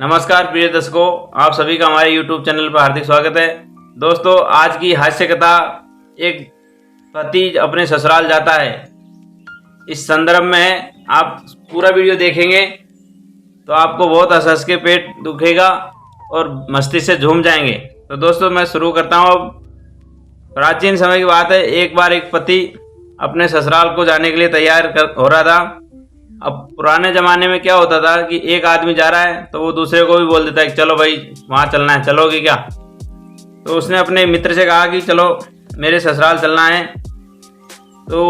नमस्कार प्रिय दर्शकों, आप सभी का हमारे YouTube चैनल पर हार्दिक स्वागत है। दोस्तों, आज की हास्य कथा एक पति अपने ससुराल जाता है, इस संदर्भ में है। आप पूरा वीडियो देखेंगे तो आपको बहुत हंस हंस के पेट दुखेगा और मस्ती से झूम जाएंगे। तो दोस्तों, मैं शुरू करता हूँ। अब प्राचीन समय की बात है। एक बार एक पति अपने ससुराल को जाने के लिए तैयार हो रहा था। अब पुराने ज़माने में क्या होता था कि एक आदमी जा रहा है तो वो दूसरे को भी बोल देता है कि चलो भाई वहाँ चलना है, चलोगे क्या। तो उसने अपने मित्र से कहा कि चलो मेरे ससुराल चलना है। तो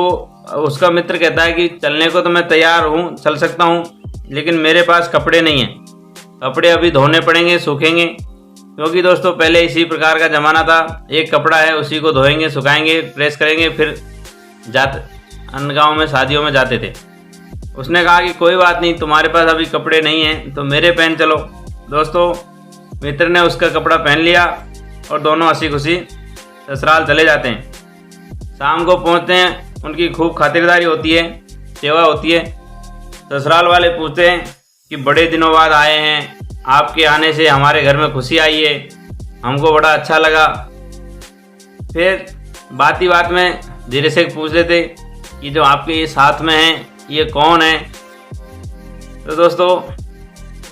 उसका मित्र कहता है कि चलने को तो मैं तैयार हूँ, चल सकता हूँ, लेकिन मेरे पास कपड़े नहीं हैं। कपड़े अभी धोने पड़ेंगे, सूखेंगे, क्योंकि दोस्तों पहले इसी प्रकार का ज़माना था। एक कपड़ा है, उसी को धोएंगे, सुखाएंगे, प्रेस करेंगे, फिर जाते अन्य गाँव में शादियों में जाते थे। उसने कहा कि कोई बात नहीं, तुम्हारे पास अभी कपड़े नहीं हैं तो मेरे पहन चलो। दोस्तों, मित्र ने उसका कपड़ा पहन लिया और दोनों हंसी खुशी ससुराल चले जाते हैं। शाम को पहुंचते हैं, उनकी खूब खातिरदारी होती है, सेवा होती है। ससुराल वाले पूछते हैं कि बड़े दिनों बाद आए हैं, आपके आने से हमारे घर में खुशी आई है, हमको बड़ा अच्छा लगा। फिर बात ही बात में धीरे से पूछ लेते कि जो आपके ये साथ में हैं ये कौन है। तो दोस्तों,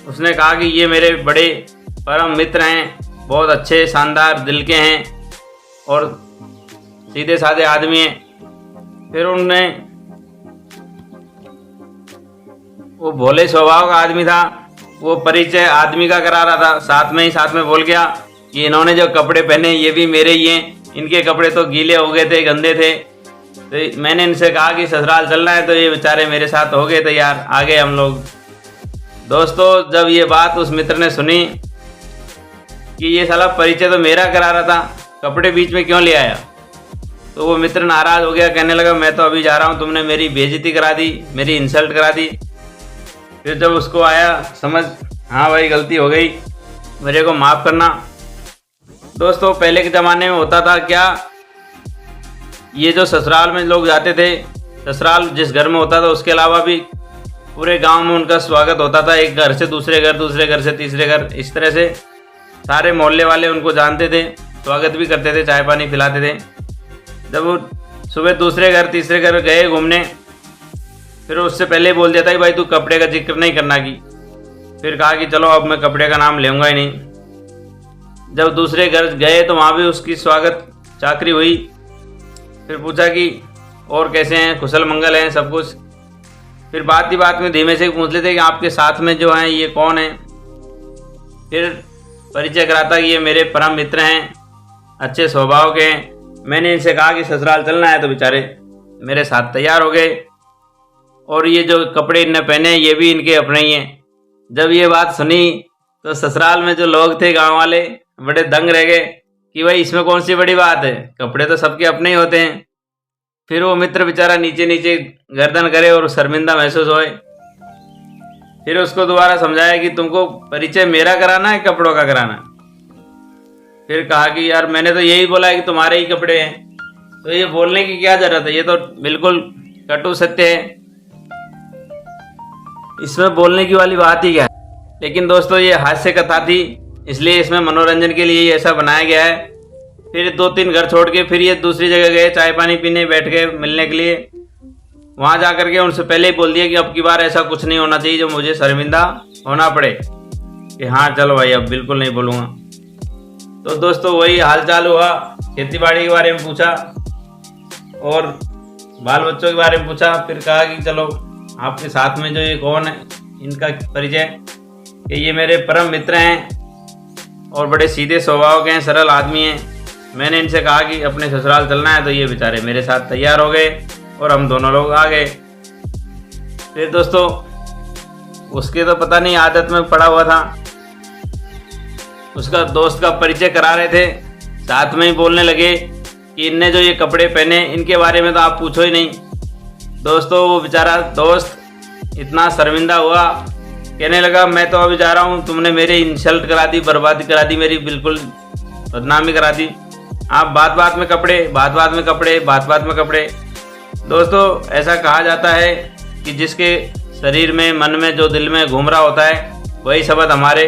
उसने कहा कि ये मेरे बड़े परम मित्र हैं, बहुत अच्छे शानदार दिल के हैं और सीधे साधे आदमी हैं। फिर उनने, वो भोले स्वभाव का आदमी था, वो परिचय आदमी का करा रहा था। साथ में बोल गया कि इन्होंने जो कपड़े पहने ये भी मेरे ही हैं, इनके कपड़े तो गीले हो गए थे, गंदे थे। तो मैंने इनसे कहा कि ससुराल चलना है, तो ये बेचारे मेरे साथ हो गए तैयार, आ गए हम लोग। दोस्तों, जब ये बात उस मित्र ने सुनी कि ये साला परिचय तो मेरा करा रहा था, कपड़े बीच में क्यों ले आया, तो वो मित्र नाराज़ हो गया। कहने लगा मैं तो अभी जा रहा हूँ, तुमने मेरी बेइज्जती करा दी, मेरी इंसल्ट करा दी। फिर जब उसको आया समझ, हाँ भाई गलती हो गई, मेरे को माफ़ करना। दोस्तों, पहले के ज़माने में होता था क्या, ये जो ससुराल में लोग जाते थे, ससुराल जिस घर में होता था उसके अलावा भी पूरे गांव में उनका स्वागत होता था। एक घर से दूसरे घर, दूसरे घर से तीसरे घर, इस तरह से सारे मोहल्ले वाले उनको जानते थे, स्वागत भी करते थे, चाय पानी पिलाते थे। जब वो सुबह दूसरे घर तीसरे घर गए घूमने, फिर उससे पहले बोल दिया था कि भाई तू कपड़े का जिक्र नहीं करना की। फिर कहा कि चलो अब मैं कपड़े का नाम लूँगा ही नहीं। जब दूसरे घर गए तो वहाँ भी उसकी स्वागत चाकरी हुई। फिर पूछा कि और कैसे हैं, कुशल मंगल हैं, सब कुछ। फिर बात ही बात में धीमे से पूछ लेते कि आपके साथ में जो हैं ये कौन है। फिर परिचय कराता कि ये मेरे परम मित्र हैं, अच्छे स्वभाव के हैं। मैंने इनसे कहा कि ससुराल चलना है, तो बेचारे मेरे साथ तैयार हो गए, और ये जो कपड़े इनने पहने ये भी इनके अपने ही हैं। जब ये बात सुनी तो ससुराल में जो लोग थे, गाँव वाले, बड़े दंग रह गए कि भाई इसमें कौन सी बड़ी बात है, कपड़े तो सबके अपने ही होते हैं। फिर वो मित्र बेचारा नीचे नीचे गर्दन करे और शर्मिंदा महसूस होए। फिर उसको दोबारा समझाया कि तुमको परिचय मेरा कराना है, कपड़ों का कराना है। फिर कहा कि यार मैंने तो यही बोला है कि तुम्हारे ही कपड़े हैं, तो ये बोलने की क्या जरूरत है, ये तो बिल्कुल कटु सत्य है, इसमें बोलने की वाली बात ही क्या है। लेकिन दोस्तों, ये हास्य कथा थी, इसलिए इसमें मनोरंजन के लिए ही ऐसा बनाया गया है। फिर 2-3 घर छोड़ के फिर ये दूसरी जगह गए, चाय पानी पीने बैठ गए मिलने के लिए। वहाँ जा कर के उनसे पहले ही बोल दिया कि अब की बार ऐसा कुछ नहीं होना चाहिए जो मुझे शर्मिंदा होना पड़े, कि हाँ चलो भाई अब बिल्कुल नहीं बोलूँगा। तो दोस्तों, वही हाल चाल हुआ। खेती बाड़ी के बारे में पूछा और बाल बच्चों के बारे में पूछा। फिर कहा कि चलो आपके साथ में जो ये कौन है, इनका परिचय, कि ये मेरे परम मित्र हैं और बड़े सीधे स्वभाव के हैं, सरल आदमी हैं। मैंने इनसे कहा कि अपने ससुराल चलना है, तो ये बेचारे मेरे साथ तैयार हो गए और हम दोनों लोग आ गए। फिर दोस्तों, उसके तो पता नहीं आदत में पड़ा हुआ था, उसका दोस्त का परिचय करा रहे थे, साथ में ही बोलने लगे कि इनने जो ये कपड़े पहने इनके बारे में तो आप पूछो ही नहीं। दोस्तों, वो बेचारा दोस्त इतना शर्मिंदा हुआ, कहने लगा मैं तो अभी जा रहा हूँ, तुमने मेरी इंसल्ट करा दी, बर्बादी करा दी, मेरी बिल्कुल बदनामी करा दी। आप बात बात में कपड़े, बात बात में कपड़े, बात बात में कपड़े। दोस्तों, ऐसा कहा जाता है कि जिसके शरीर में, मन में, जो दिल में घूम रहा होता है, वही शब्द हमारे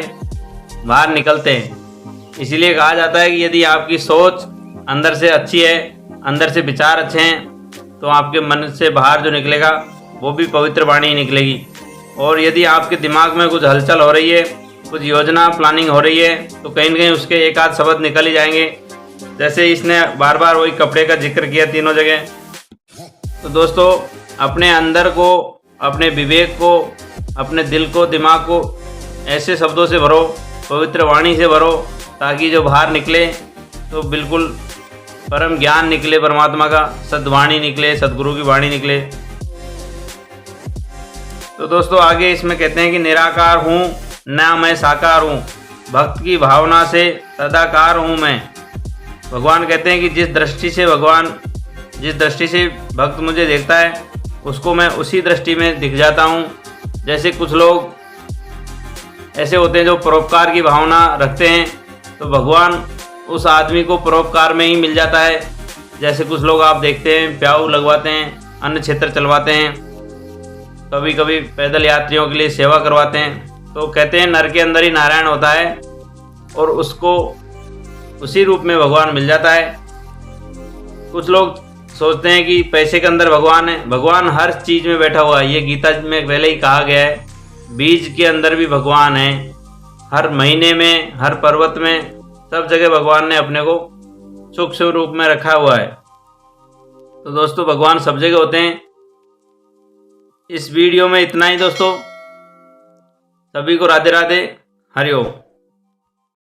बाहर निकलते हैं। इसीलिए कहा जाता है कि यदि आपकी सोच अंदर से अच्छी है, अंदर से विचार अच्छे हैं, तो आपके मन से बाहर जो निकलेगा वो भी पवित्र वाणी ही निकलेगी। और यदि आपके दिमाग में कुछ हलचल हो रही है, कुछ योजना प्लानिंग हो रही है, तो कहीं न कहीं उसके एक आध शब्द निकल ही जाएंगे। जैसे इसने बार बार वही कपड़े का जिक्र किया तीनों जगह। तो दोस्तों, अपने अंदर को, अपने विवेक को, अपने दिल को, दिमाग को ऐसे शब्दों से भरो, पवित्र वाणी से भरो, ताकि जो बाहर निकले तो बिल्कुल परम ज्ञान निकले, परमात्मा का सद्वाणी निकले, सदगुरु की वाणी निकले। तो दोस्तों, आगे इसमें कहते हैं कि निराकार हूँ ना मैं साकार हूँ, भक्त की भावना से सदाकार हूँ मैं। भगवान कहते हैं कि जिस दृष्टि से भक्त मुझे देखता है, उसको मैं उसी दृष्टि में दिख जाता हूँ। जैसे कुछ लोग ऐसे होते हैं जो परोपकार की भावना रखते हैं, तो भगवान उस आदमी को परोपकार में ही मिल जाता है। जैसे कुछ लोग आप देखते हैं प्याऊ लगवाते हैं, अन्न क्षेत्र चलवाते हैं, कभी कभी पैदल यात्रियों के लिए सेवा करवाते हैं। तो कहते हैं नर के अंदर ही नारायण होता है और उसको उसी रूप में भगवान मिल जाता है। कुछ लोग सोचते हैं कि पैसे के अंदर भगवान है। भगवान हर चीज़ में बैठा हुआ है, ये गीता में पहले ही कहा गया है। बीज के अंदर भी भगवान है, हर महीने में, हर पर्वत में, सब जगह भगवान ने अपने को सूक्ष्म रूप में रखा हुआ है। तो दोस्तों, भगवान सब जगह होते हैं। इस वीडियो में इतना ही दोस्तों। सभी को राधे राधे, हरि ओम।